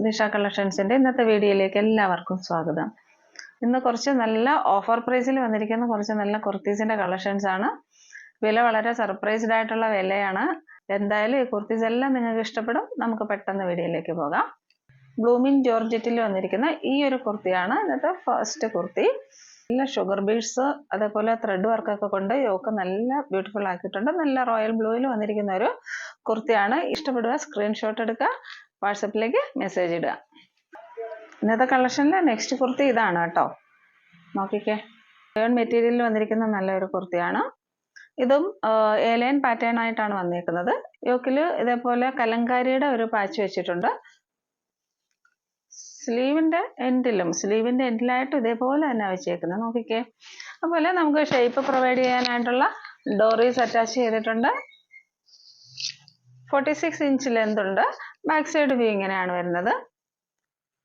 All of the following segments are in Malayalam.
ദിശ കളക്ഷൻസിന്റെ ഇന്നത്തെ വീഡിയോയിലേക്ക് എല്ലാവർക്കും സ്വാഗതം. ഇന്ന് കുറച്ച് നല്ല ഓഫർ പ്രൈസിൽ വന്നിരിക്കുന്ന കുറച്ച് നല്ല കുർത്തീസിന്റെ കളക്ഷൻസ് ആണ്. വില വളരെ സർപ്രൈസ്ഡ് ആയിട്ടുള്ള വിലയാണ്. എന്തായാലും ഈ കുർത്തീസ് എല്ലാം നിങ്ങൾക്ക് ഇഷ്ടപ്പെടും. നമുക്ക് പെട്ടെന്ന് വീഡിയോയിലേക്ക് പോകാം. ബ്ലൂമിംഗ് ജോർജറ്റിൽ വന്നിരിക്കുന്ന ഈ ഒരു കുർത്തിയാണ് ഇന്നത്തെ ഫസ്റ്റ് കുർത്തി. നല്ല ഷുഗർ ബീഡ്സ് അതേപോലെ ത്രെഡ് വർക്കൊക്കെ കൊണ്ട് യോക്ക് നല്ല ബ്യൂട്ടിഫുൾ ആക്കിയിട്ടുണ്ട്. നല്ല റോയൽ ബ്ലൂയിൽ വന്നിരിക്കുന്ന ഒരു കുർത്തിയാണ്. ഇഷ്ടപ്പെടുക സ്ക്രീൻഷോട്ട് എടുക്കുക, വാട്സപ്പിലേക്ക് മെസ്സേജ് ഇടുക. ഇന്നത്തെ കളക്ഷനിലെ നെക്സ്റ്റ് കുർത്തി ഇതാണ് കേട്ടോ. നോക്കിക്കേ, റയോൺ മെറ്റീരിയലിൽ വന്നിരിക്കുന്ന നല്ലൊരു കുർത്തിയാണ്. ഇതും ഏലൈൻ പാറ്റേൺ ആയിട്ടാണ് വന്നിരിക്കുന്നത്. യോക്കിൽ ഇതേപോലെ കലങ്കാരിയുടെ ഒരു പാച്ച് വെച്ചിട്ടുണ്ട്. സ്ലീവിന്റെ എൻഡിലായിട്ട് ഇതേപോലെ തന്നെ വെച്ചേക്കുന്നത്. നോക്കിക്കേ, അതുപോലെ നമുക്ക് ഷേപ്പ് പ്രൊവൈഡ് ചെയ്യാനായിട്ടുള്ള ഡോറീസ് അറ്റാച്ച് ചെയ്തിട്ടുണ്ട്. 46 ഇഞ്ച് ലെന്ത് ഉണ്ട്. ബാക്ക് സൈഡ് വ്യൂ ഇങ്ങനെയാണ് വരുന്നത്.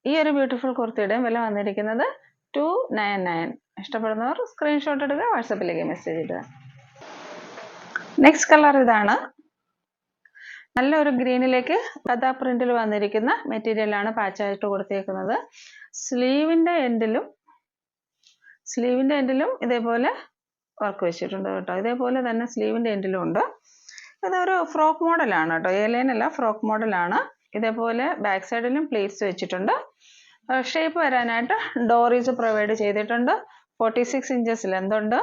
ഈ ഒരു ബ്യൂട്ടിഫുൾ കുർത്തിയുടെ വില വന്നിരിക്കുന്നത് 299. ഇഷ്ടപ്പെടുന്നവർ സ്ക്രീൻഷോട്ട് എടുക്കുക, വാട്സപ്പിലേക്ക് മെസ്സേജ് ഇടുക. നെക്സ്റ്റ് കളർ ഇതാണ്. നല്ലൊരു ഗ്രീനിലേക്ക് കഥാ പ്രിന്റിൽ വന്നിരിക്കുന്ന മെറ്റീരിയലാണ് പാച്ചായിട്ട് കൊടുത്തേക്കുന്നത്. സ്ലീവിന്റെ എൻഡിലും ഇതേപോലെ വർക്ക് വെച്ചിട്ടുണ്ട് കേട്ടോ. ഇതേപോലെ തന്നെ സ്ലീവിന്റെ എൻഡിലും ഉണ്ട്. ഇതൊരു ഫ്രോക്ക് മോഡലാണ് കേട്ടോ. ഏലൈൻ അല്ല, ഫ്രോക്ക് മോഡലാണ്. ഇതേപോലെ ബാക്ക് സൈഡിലും പ്ലേറ്റ്സ് വെച്ചിട്ടുണ്ട്. ഷേപ്പ് വരാനായിട്ട് ഡോറീസ് പ്രൊവൈഡ് ചെയ്തിട്ടുണ്ട്. 46 ഇഞ്ചസ് ലെന്ത് ഉണ്ട്.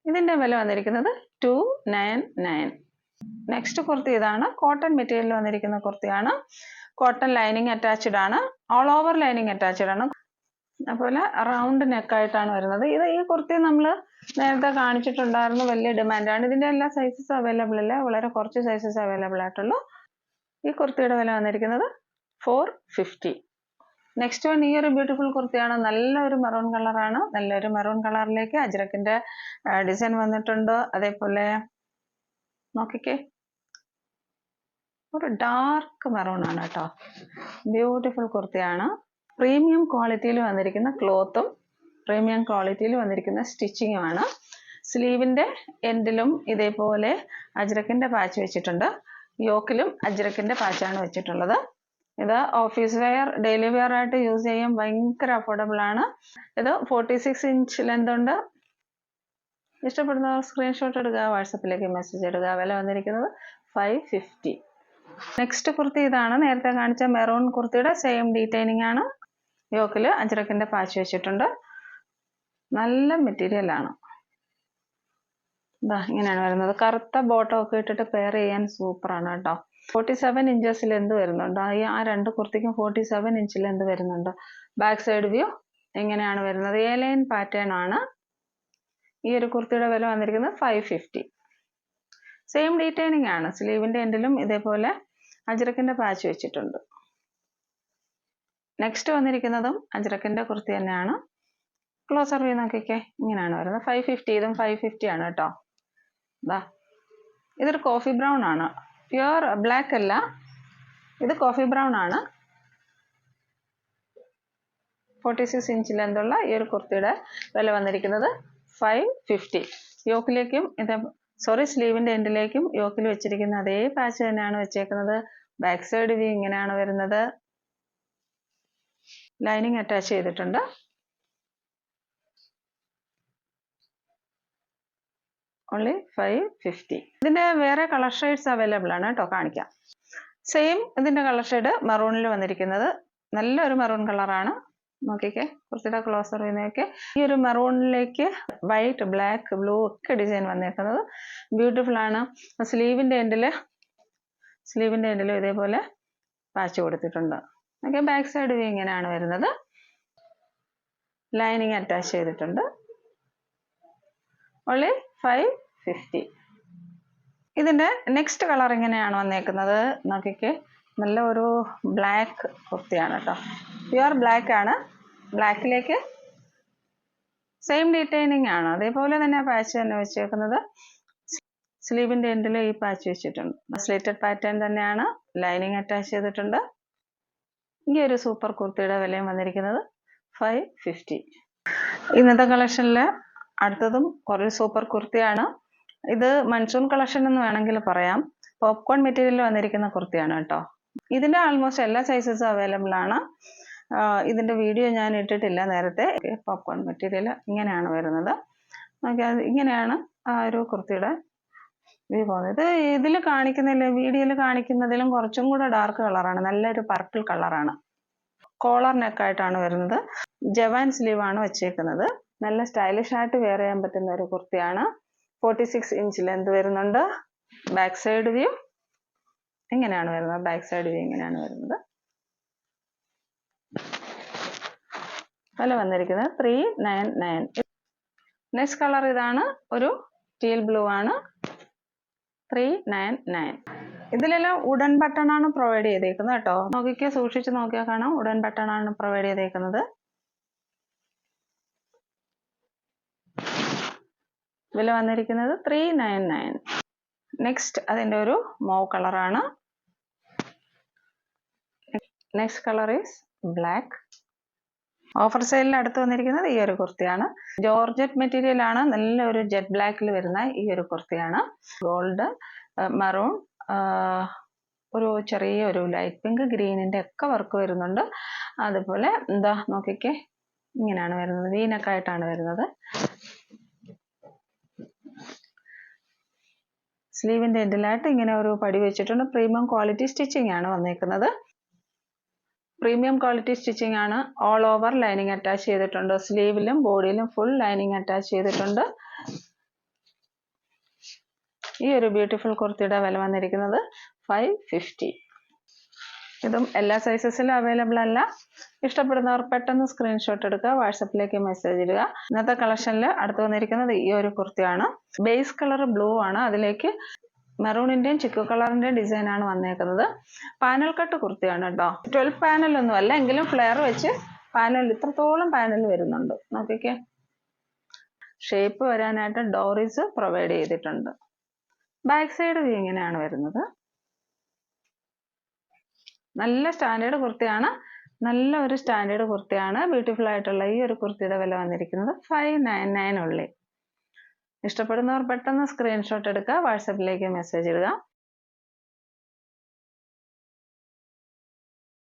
ഇതിന്റെ വില വന്നിരിക്കുന്നത് 299. നെക്സ്റ്റ് കുർത്തി ഇതാണ്. കോട്ടൺ മെറ്റീരിയൽ വന്നിരിക്കുന്ന കുർത്തിയാണ്. കോട്ടൺ ലൈനിങ് അറ്റാച്ച്ഡ് ആണ്. ഓൾ ഓവർ ലൈനിങ് അറ്റാച്ച്ഡ് ആണ്. അതുപോലെ റൗണ്ട് നെക്കായിട്ടാണ് വരുന്നത്. ഈ കുർത്തി നമ്മൾ നേരത്തെ കാണിച്ചിട്ടുണ്ടായിരുന്നു. വലിയ ഡിമാൻഡാണ്. ഇതിന്റെ എല്ലാ സൈസസ് അവൈലബിൾ അല്ല, വളരെ കുറച്ച് സൈസസ് അവൈലബിൾ ആയിട്ടുള്ളൂ. ഈ കുർത്തിയുടെ വില വന്നിരിക്കുന്നത് 450. നെക്സ്റ്റ് വൺ ഈ ഒരു ബ്യൂട്ടിഫുൾ കുർത്തിയാണ്. നല്ലൊരു മെറൂൺ കളറാണ്. നല്ലൊരു മെറൂൺ കളറിലേക്ക് അജ്രക്കിന്റെ ഡിസൈൻ വന്നിട്ടുണ്ട്. അതേപോലെ നോക്കിക്കേ, ഒരു ഡാർക്ക് മെറൂൺ ആണ് കേട്ടോ. ബ്യൂട്ടിഫുൾ കുർത്തിയാണ്. പ്രീമിയം ക്വാളിറ്റിയിൽ വന്നിരിക്കുന്ന ക്ലോത്തും പ്രീമിയം ക്വാളിറ്റിയിൽ വന്നിരിക്കുന്ന സ്റ്റിച്ചിങ്ങുമാണ്. സ്ലീവിന്റെ എൻഡിലും ഇതേപോലെ അജ്രക്കിന്റെ പാച്ച് വെച്ചിട്ടുണ്ട്. യോക്കിലും അജ്രക്കിന്റെ പാച്ചാണ് വെച്ചിട്ടുള്ളത്. ഇത് ഓഫീസ് വെയർ, ഡെയിലി വെയർ ആയിട്ട് യൂസ് ചെയ്യാൻ ഭയങ്കര അഫോർഡബിൾ ആണ്. ഇത് 46 ഇഞ്ച് ലെന്ത് ഉണ്ട്. ഇഷ്ടപ്പെടുന്നവർ സ്ക്രീൻഷോട്ട് എടുക്കുക, വാട്സപ്പിലേക്ക് മെസ്സേജ് ഇടുക. വില വന്നിരിക്കുന്നത് 550. നെക്സ്റ്റ് കുർത്തി ഇതാണ്. നേരത്തെ കാണിച്ച മെറൂൺ കുർത്തിയുടെ സെയിം ഡീറ്റെയിലിംഗ് ആണ്. യോക്കിൽ അജ്രക്കിന്റെ പാച്ച് വെച്ചിട്ടുണ്ട്. നല്ല മെറ്റീരിയൽ ആണ്. ഇങ്ങനെയാണ് വരുന്നത്. കറുത്ത ബോട്ടം ഒക്കെ ഇട്ടിട്ട് പെയർ ചെയ്യാൻ സൂപ്പറാണ് കേട്ടോ. 47 ഇഞ്ചസ് ലെന്ത് വരുന്നുണ്ട്. ആ രണ്ട് കുർത്തിക്കും 47 ഇഞ്ച് ലെന്ത് വരുന്നുണ്ട്. ബാക്ക് സൈഡ് വ്യൂ എങ്ങനെയാണ് വരുന്നത്. ഏലൈൻ പാറ്റേൺ ആണ്. ഈ ഒരു കുർത്തിയുടെ വില വന്നിരിക്കുന്നത് 550. സെയിം ഡീറ്റെയിലിംഗ് ആണ്. സ്ലീവിന്റെ എൻഡിലും ഇതേപോലെ അജ്രക്കിന്റെ പാച്ച് വെച്ചിട്ടുണ്ട്. നെക്സ്റ്റ് വന്നിരിക്കുന്നതും അജ്രക്കിന്റെ കുർത്തി തന്നെയാണ്. ക്ലോസർ വ്യൂ നോക്കിക്കേ, ഇങ്ങനെയാണ് വരുന്നത്. 550. ഇതും 550 ആണ് കേട്ടോ. ഇതൊരു കോഫി ബ്രൗൺ ആണ്. പ്യുവർ ബ്ലാക്ക് അല്ല, ഇത് കോഫി ബ്രൗൺ ആണ്. 46 ഇഞ്ച് ലെന്തുള്ള ഈ ഒരു കുർത്തിയുടെ വില വന്നിരിക്കുന്നത് 550. യോക്കിലേക്കും സ്ലീവിന്റെ എൻഡിലേക്കും യോക്കിൽ വെച്ചിരിക്കുന്ന അതേ പാച്ച് തന്നെയാണ് വെച്ചേക്കുന്നത്. ബാക്ക് സൈഡ് വ്യൂ ഇങ്ങനെയാണ് വരുന്നത്. ലൈനിങ് അറ്റാച്ച് ചെയ്തിട്ടുണ്ട്. ഓൺലി 550. ഇതിന്റെ വേറെ കളർ ഷെയ്ഡ്സ് അവൈലബിൾ ആണ് കേട്ടോ, കാണിക്കാം. സെയിം ഇതിന്റെ കളർ ഷെയ്ഡ് മെറൂണിൽ വന്നിരിക്കുന്നത് നല്ലൊരു മെറൂൺ കളറാണ്. നോക്കിക്കേ, കുറച്ചുകൂടെ ക്ലോസർ ചെയ്യുന്നതൊക്കെ. ഈ ഒരു മെറൂണിലേക്ക് വൈറ്റ്, ബ്ലാക്ക്, ബ്ലൂ ഒക്കെ ഡിസൈൻ വന്നേക്കുന്നത് ബ്യൂട്ടിഫുൾ ആണ്. സ്ലീവിന്റെ എൻഡിലും ഇതേപോലെ പാച്ച് കൊടുത്തിട്ടുണ്ട്. ഓക്കെ, ബാക്ക് സൈഡ് വ്യൂ ഇങ്ങനെയാണ് വരുന്നത്. ലൈനിങ് അറ്റാച്ച് ചെയ്തിട്ടുണ്ട്. ഓൺലി 550. ഇതിന്റെ നെക്സ്റ്റ് കളർ ഇങ്ങനെയാണ് വന്നേക്കുന്നത്. നോക്കിക്കേ, നല്ല ഒരു ബ്ലാക്ക് കുർത്തിയാണ് കേട്ടോ. പ്യുവർ ബ്ലാക്ക് ആണ്. ബ്ലാക്കിലേക്ക് സെയിം ഡീറ്റെയിലിംഗ് ആണ്. അതേപോലെ തന്നെ പാച്ച് തന്നെ വെച്ചേക്കുന്നത്. സ്ലീവിന്റെ എൻഡിൽ ഈ പാച്ച് വെച്ചിട്ടുണ്ട്. സ്ലിറ്റഡ് പാറ്റേൺ തന്നെയാണ്. ലൈനിങ് അറ്റാച്ച് ചെയ്തിട്ടുണ്ട്. ഈ ഒരു സൂപ്പർ കുർത്തിയുടെ വിലയും വന്നിരിക്കുന്നത് 550. ഇന്നത്തെ കളക്ഷനിൽ അടുത്തതും കുറേ സൂപ്പർ കുർത്തിയാണ്. ഇത് മൺസൂൺ കളക്ഷൻ എന്ന് വേണമെങ്കിൽ പറയാം. പോപ്കോൺ മെറ്റീരിയലിൽ വന്നിരിക്കുന്ന കുർത്തിയാണ് കേട്ടോ. ഇതിൻ്റെ ആൾമോസ്റ്റ് എല്ലാ സൈസസും അവൈലബിൾ ആണ്. ഇതിൻ്റെ വീഡിയോ ഞാൻ ഇട്ടിട്ടില്ല നേരത്തെ. പോപ്കോൺ മെറ്റീരിയൽ ഇങ്ങനെയാണ് വരുന്നത്. നോക്കിയാൽ ഇങ്ങനെയാണ് ആ ഒരു കുർത്തിയുടെ വ്യൂ പോകുന്നത്. ഇതിൽ കാണിക്കുന്നില്ല, വീഡിയോയിൽ കാണിക്കുന്നതിലും കുറച്ചും കൂടെ ഡാർക്ക് കളറാണ്, നല്ലൊരു പർപ്പിൾ കളറാണ്. കോളർ നെക്കായിട്ടാണ് വരുന്നത്. ജവാൻ സ്ലീവ് ആണ് വെച്ചേക്കുന്നത്. നല്ല സ്റ്റൈലിഷ് ആയിട്ട് വെയർ ചെയ്യാൻ പറ്റുന്ന ഒരു കുർത്തിയാണ്. 46 ഇഞ്ച് ലെന്ത് വരുന്നുണ്ട്. ബാക്ക് സൈഡ് വ്യൂ ഇങ്ങനെയാണ് വരുന്നത്. ബാക്ക് സൈഡ് വ്യൂ ഇങ്ങനെയാണ് വരുന്നത്. വില വന്നിരിക്കുന്നത് 399. നെക്സ്റ്റ് കളർ ഇതാണ്, ഒരു ടീൽ ബ്ലൂ ആണ്. 399. ഇതിലെല്ലാം ഉഡൻ ബട്ടൺ ആണ് പ്രൊവൈഡ് ചെയ്തേക്കുന്നത് കേട്ടോ. നോക്കിക്കോ, സൂക്ഷിച്ച് നോക്കിയാൽ കാണാം, ഉഡൻ ബട്ടൺ ആണ് പ്രൊവൈഡ് ചെയ്തേക്കുന്നത്. വില വന്നിരിക്കുന്നത് 399. നെക്സ്റ്റ് അതിൻ്റെ ഒരു മൗവ് കളറാണ്. Next colour is black. Offer സെയിലിൽ അടുത്ത് വന്നിരിക്കുന്നത് ഈ ഒരു കുർത്തിയാണ്. ജോർജറ്റ് മെറ്റീരിയൽ ആണ്, നല്ല ഒരു ജെറ്റ് ബ്ലാക്കിൽ വരുന്ന ഈ ഒരു കുർത്തിയാണ്. ഗോൾഡ്, മറൂൺ, ഒരു ചെറിയ ഒരു ലൈറ്റ് പിങ്ക്, ഗ്രീനിൻ്റെ ഒക്കെ വർക്ക് വരുന്നുണ്ട്. അതുപോലെ എന്താ നോക്കിക്കേ, ഇങ്ങനെയാണ് വരുന്നത്. വീനക്കായിട്ടാണ് വരുന്നത്. സ്ലീവിൻ്റെ എൻഡിലായിട്ട് ഇങ്ങനെ ഒരു പടി വെച്ചിട്ടുണ്ട്. പ്രീമിയം ക്വാളിറ്റി സ്റ്റിച്ചിങ് ആണ് വന്നേക്കുന്നത്. പ്രീമിയം ക്വാളിറ്റി സ്റ്റിച്ചിങ് ആണ്. ഓൾ ഓവർ ലൈനിങ് അറ്റാച്ച് ചെയ്തിട്ടുണ്ട്. സ്ലീവിലും ബോഡിയിലും ഫുൾ ലൈനിങ് അറ്റാച്ച് ചെയ്തിട്ടുണ്ട്. ഈ ഒരു ബ്യൂട്ടിഫുൾ കുർത്തിയുടെ വില വന്നിരിക്കുന്നത് 550. ഇതും എല്ലാ സൈസസിലും അവൈലബിൾ അല്ല. ഇഷ്ടപ്പെടുന്നവർ പെട്ടെന്ന് സ്ക്രീൻഷോട്ട് എടുക്കുക, വാട്സപ്പിലേക്ക് മെസ്സേജ് ഇടുക. ഇന്നത്തെ കളക്ഷനിൽ അടുത്ത് വന്നിരിക്കുന്നത് ഈ ഒരു കുർത്തിയാണ്. ബേസ് കളർ ബ്ലൂ ആണ്, അതിലേക്ക് മെറൂണിൻ്റെയും ചിക്കു കളറിൻ്റെയും ഡിസൈൻ ആണ് വന്നേക്കുന്നത്. പാനൽ കട്ട് കുർത്തിയാണ് കേട്ടോ. 12 പാനൽ ഒന്നും അല്ല, എങ്കിലും ഫ്ലെയർ വെച്ച് പാനൽ ഇത്രത്തോളം പാനൽ വരുന്നുണ്ട്. നോക്കിക്കേ, ഷേപ്പ് വരാനായിട്ട് ഡോറീസ് പ്രൊവൈഡ് ചെയ്തിട്ടുണ്ട്. ബാക്ക് സൈഡ് വ്യൂ ഇങ്ങനെയാണ് വരുന്നത്. നല്ല സ്റ്റാൻഡേർഡ് കുർത്തിയാണ്, നല്ല ഒരു സ്റ്റാൻഡേർഡ് കുർത്തിയാണ്. ബ്യൂട്ടിഫുൾ ആയിട്ടുള്ള ഈ ഒരു കുർത്തിയുടെ വില വന്നിരിക്കുന്നത് 599 ഉള്ളി. ഇഷ്ടപ്പെടുന്നവർ പെട്ടെന്ന് സ്ക്രീൻഷോട്ട് എടുക്കുക, വാട്സപ്പിലേക്ക് മെസ്സേജ് ഇടുക.